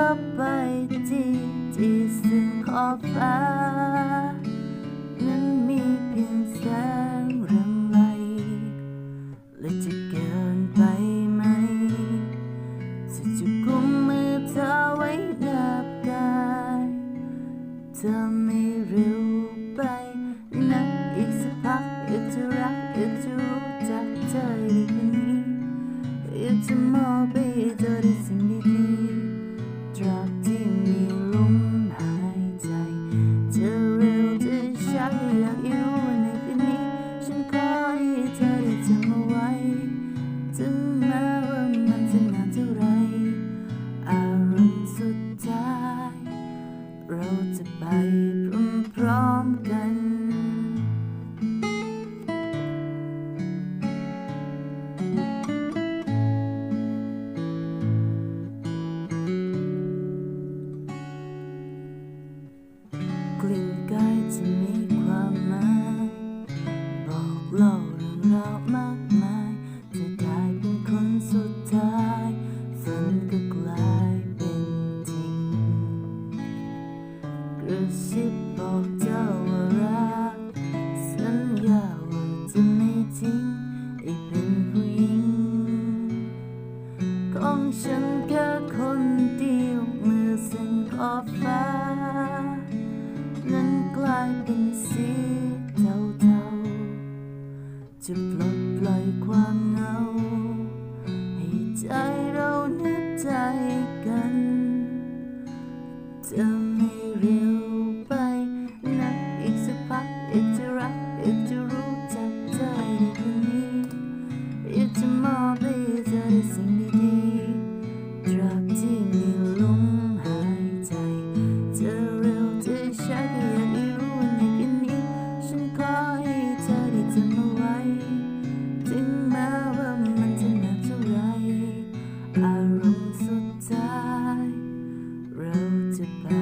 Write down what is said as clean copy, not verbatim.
อไปที่ซึ่งขอบฟ้านั้นมีเพียงแสงรำไรและจะเกินไปไหมที่จะกุมมือเธอไว้นับกายเธอไม่เร็วไปนักอีกสักพักอยากจะรักอยากจะรู้จักเธอดีกว่านี้อยากจะมอบไปให้เธอได้สิ่งดีๆตราบที่มีลมหายใจจะเร็วจะช้าก็อยากให้รู้ว่าในคืนนี้ฉันขอให้เธอได้จำเอาไว้ถึงแม้ว่ามันจะนานเท่าไรอารมณ์สุดท้ายเราจะไปพร้อมๆกันกลิ่นกายจะมีความหมายบอกเล่าเรื่องราวมากมายจะได้เป็นคนสุดท้ายฝันก็กลายเป็นจริงกระซิบบอกเจ้าว่ารักสัญญาว่าจะไม่ทิ้งให้เป็นผู้หญิงของฉันแค่คนเดียวเมื่อเส้นขอบฟ้านั้นกลายเป็นสีเทาๆจะปลดปล่อยความเหงาให้ใจเรานึกใจกันจะไม่เร็วไปนักอีกสักพักอยากจะรักอยากจะรู้จักเธอดีกว่านี้อยากจะมอบให้เธอได้สิ่งดีๆตราบที่มีลมหายใจจะเร็วจะช้าก็อยากให้รู้ว่าในคืนนี้ฉันขอให้เธอได้จำเอาไว้ถึงแม้ว่ามันจะนานเท่าไรอารมณ์สุดท้ายเราจะไป